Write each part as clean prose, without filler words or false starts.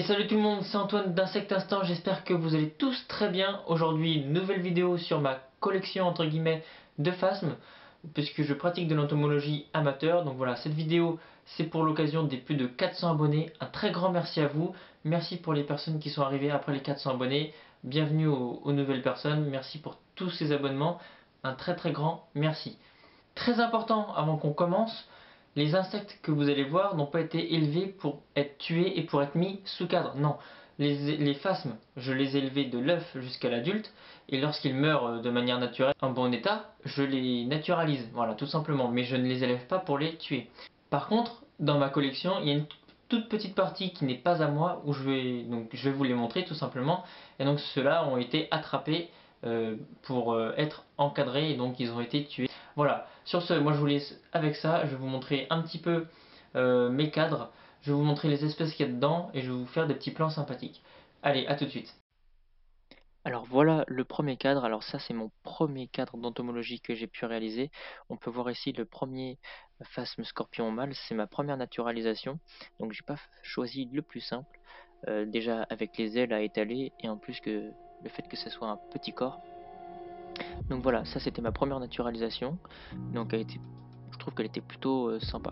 Salut tout le monde, c'est Antoine d'Insect Instinct, j'espère que vous allez tous très bien. Aujourd'hui, une nouvelle vidéo sur ma collection entre guillemets de phasmes, puisque je pratique de l'entomologie amateur. Donc voilà, cette vidéo c'est pour l'occasion des plus de 400 abonnés. Un très grand merci à vous, merci pour les personnes qui sont arrivées après les 400 abonnés. Bienvenue aux nouvelles personnes, merci pour tous ces abonnements, un très grand merci. Très important avant qu'on commence, les insectes que vous allez voir n'ont pas été élevés pour être tués et pour être mis sous cadre. Non, les phasmes, je les ai élevés de l'œuf jusqu'à l'adulte, et lorsqu'ils meurent de manière naturelle, en bon état, je les naturalise, voilà, tout simplement, mais je ne les élève pas pour les tuer. Par contre, dans ma collection, il y a une toute petite partie qui n'est pas à moi, où je vais vous les montrer tout simplement, et donc ceux-là ont été attrapés pour être encadrés, et donc ils ont été tués. Voilà, sur ce, moi je vous laisse avec ça, je vais vous montrer un petit peu mes cadres, je vais vous montrer les espèces qu'il y a dedans et je vais vous faire des petits plans sympathiques. Allez, à tout de suite. Alors voilà le premier cadre, alors ça c'est mon premier cadre d'entomologie que j'ai pu réaliser. On peut voir ici le premier phasme scorpion mâle, c'est ma première naturalisation, donc j'ai pas choisi le plus simple, déjà avec les ailes à étaler et en plus que le fait que ce soit un petit corps. Donc voilà, ça c'était ma première naturalisation. Donc je trouve qu'elle était plutôt sympa.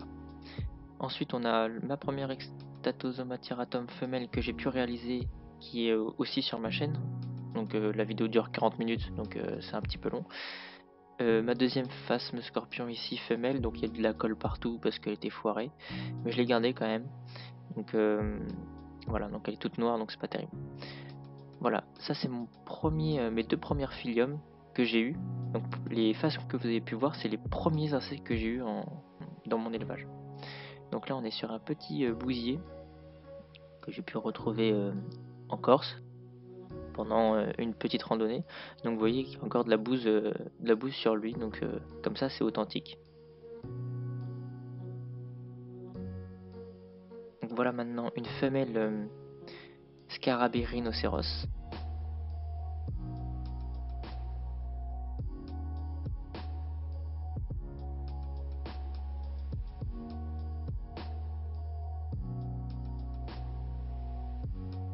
Ensuite on a ma première Extatosoma tiratum femelle que j'ai pu réaliser, qui est aussi sur ma chaîne. Donc la vidéo dure 40 minutes, donc c'est un petit peu long. Ma deuxième phasme scorpion ici femelle, donc il y a de la colle partout parce qu'elle était foirée, mais je l'ai gardée quand même. Donc voilà, donc elle est toute noire, donc c'est pas terrible. Voilà, ça c'est mes deux premières phylliums que j'ai eu. Donc les phasmes que vous avez pu voir, c'est les premiers insectes que j'ai eu dans mon élevage. Donc là on est sur un petit bousier que j'ai pu retrouver en Corse pendant une petite randonnée. Donc vous voyez qu'il y a encore de la bouse sur lui, donc comme ça c'est authentique. Donc voilà maintenant une femelle Scarabée rhinocéros.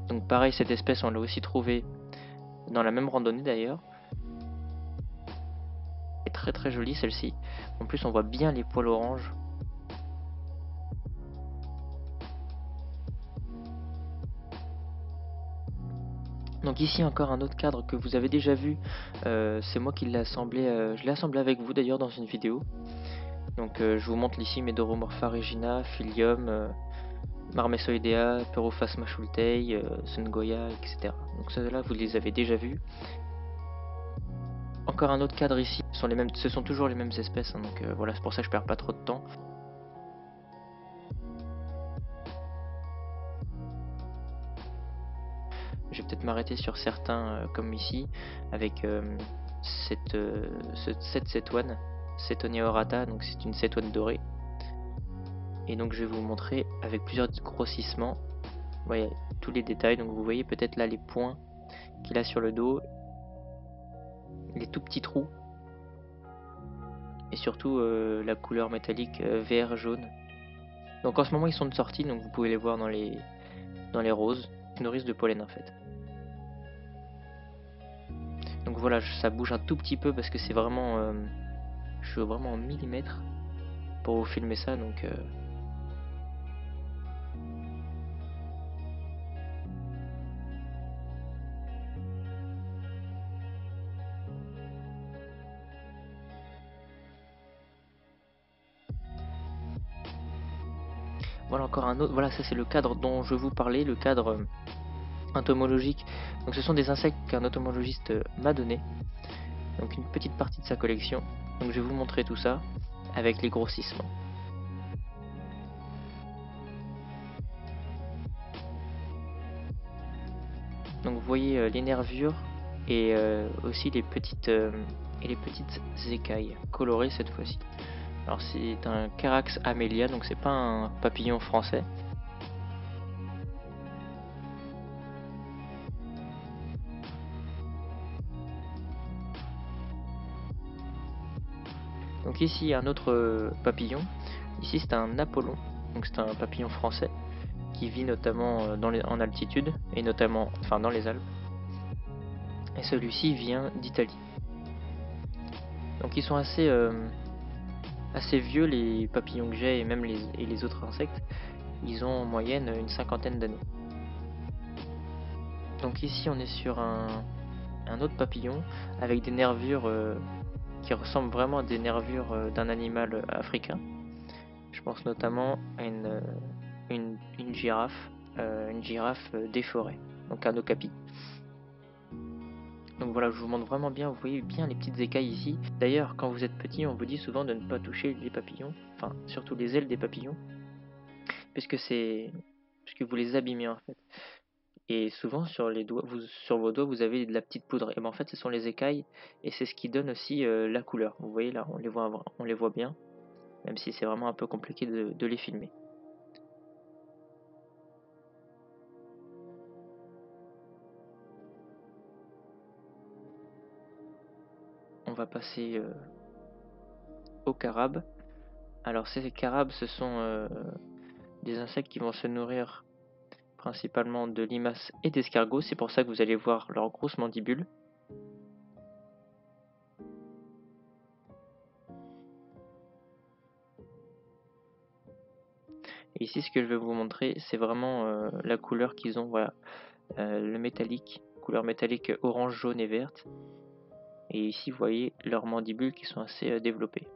Donc pareil, cette espèce on l'a aussi trouvée dans la même randonnée d'ailleurs. Elle est très jolie celle-ci. En plus on voit bien les poils orange. Donc ici encore un autre cadre que vous avez déjà vu, c'est moi qui l'ai assemblé, je l'ai assemblé avec vous d'ailleurs dans une vidéo. Donc je vous montre ici Medoromorpha regina, Phyllium, Marmessoidea, Perophasma schultei, Sungoya, etc. Donc ceux-là vous les avez déjà vus. Encore un autre cadre ici, ce sont toujours les mêmes espèces, hein, donc voilà, c'est pour ça que je perds pas trop de temps. Je vais peut-être m'arrêter sur certains comme ici, avec cette cétoine, Cetonia aurata, donc c'est une cétoine dorée. Et donc je vais vous montrer avec plusieurs grossissements, voyez, tous les détails. Donc vous voyez peut-être là les points qu'il a sur le dos, les tout petits trous, et surtout la couleur métallique vert jaune. Donc en ce moment ils sont de sortie, donc vous pouvez les voir dans les roses, ils se nourrissent de pollen en fait. Donc voilà, ça bouge un tout petit peu parce que c'est vraiment, je suis vraiment en millimètres pour vous filmer ça, donc voilà encore un autre. Voilà, ça c'est le cadre dont je vous parlais, le cadre entomologique. Donc ce sont des insectes qu'un entomologiste m'a donné, donc une petite partie de sa collection. Donc je vais vous montrer tout ça avec les grossissements. Donc vous voyez les nervures et aussi les petites écailles colorées cette fois-ci. Alors c'est un Carax amelia, donc c'est pas un papillon français. Donc ici un autre papillon. Ici c'est un Apollon, donc c'est un papillon français qui vit notamment en altitude, et notamment dans les Alpes. Et celui-ci vient d'Italie. Donc ils sont assez vieux, les papillons que j'ai, et même les autres insectes. Ils ont en moyenne une 50aine d'années. Donc ici on est sur un autre papillon avec des nervures qui ressemblent vraiment à des nervures d'un animal africain. Je pense notamment à une girafe des forêts, donc un okapi. Donc voilà, je vous montre vraiment bien, vous voyez bien les petites écailles ici. D'ailleurs, quand vous êtes petit, on vous dit souvent de ne pas toucher les papillons, enfin surtout les ailes des papillons, puisque vous les abîmez en fait. Et souvent sur vos doigts, vous avez de la petite poudre. Et ben en fait, ce sont les écailles, et c'est ce qui donne aussi la couleur. Vous voyez là, on les voit bien, même si c'est vraiment un peu compliqué de les filmer. On va passer aux carabes. Alors ces carabes, ce sont des insectes qui vont se nourrir principalement de limaces et d'escargots. C'est pour ça que vous allez voir leurs grosses mandibules. Et ici, ce que je vais vous montrer, c'est vraiment la couleur qu'ils ont. Voilà, le métallique, couleur métallique orange, jaune et verte. Et ici, vous voyez leurs mandibules qui sont assez développées.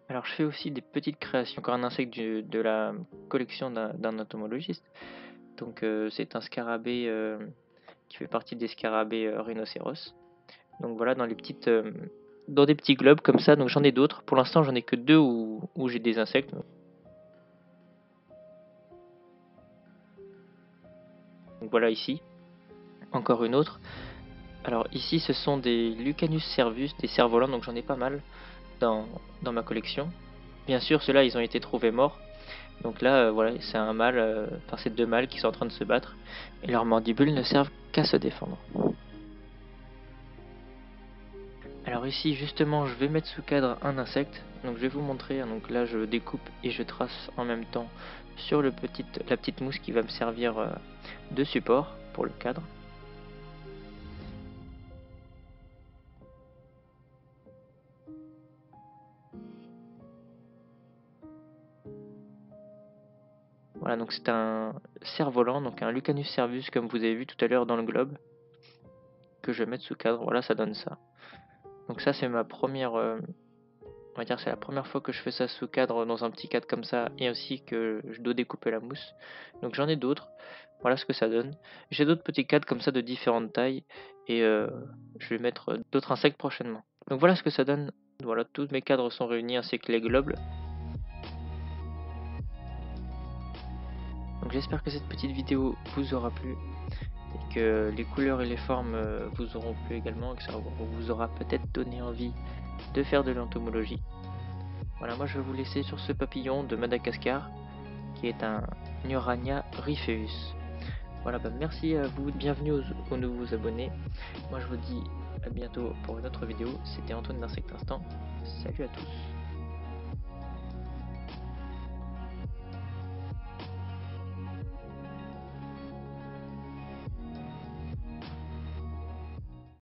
Alors, je fais aussi des petites créations. Encore un insecte de la collection d'un entomologiste. Donc, c'est un scarabée qui fait partie des scarabées rhinocéros. Donc voilà, dans des petits globes comme ça. Donc j'en ai d'autres. Pour l'instant, j'en ai que deux où j'ai des insectes. Donc voilà ici, encore une autre. Alors ici, ce sont des Lucanus cervus, des cerfs-volants, donc j'en ai pas mal dans ma collection. Bien sûr, ceux-là, ils ont été trouvés morts. Donc là, voilà, c'est un mâle, c'est deux mâles qui sont en train de se battre. Et leurs mandibules ne servent qu'à se défendre. Alors ici, justement, je vais mettre sous cadre un insecte. Donc je vais vous montrer. Donc là, je découpe et je trace en même temps sur la petite mousse qui va me servir de support pour le cadre. Voilà, donc c'est un cerf-volant, donc un Lucanus cervus comme vous avez vu tout à l'heure dans le globe, que je vais mettre sous cadre. Voilà, ça donne ça. Donc ça, c'est ma première, on va dire, c'est la première fois que je fais ça sous cadre dans un petit cadre comme ça, et aussi que je dois découper la mousse. Donc j'en ai d'autres. Voilà ce que ça donne. J'ai d'autres petits cadres comme ça de différentes tailles, et je vais mettre d'autres insectes prochainement. Donc voilà ce que ça donne. Voilà, tous mes cadres sont réunis ainsi que les globes. Donc j'espère que cette petite vidéo vous aura plu, et que les couleurs et les formes vous auront plu également, et que ça vous aura peut-être donné envie de faire de l'entomologie. Voilà, moi je vais vous laisser sur ce papillon de Madagascar, qui est un Urania ripheus. Voilà, merci à vous, bienvenue aux nouveaux abonnés. Moi je vous dis à bientôt pour une autre vidéo. C'était Antoine d'Insect Instant. Salut à tous.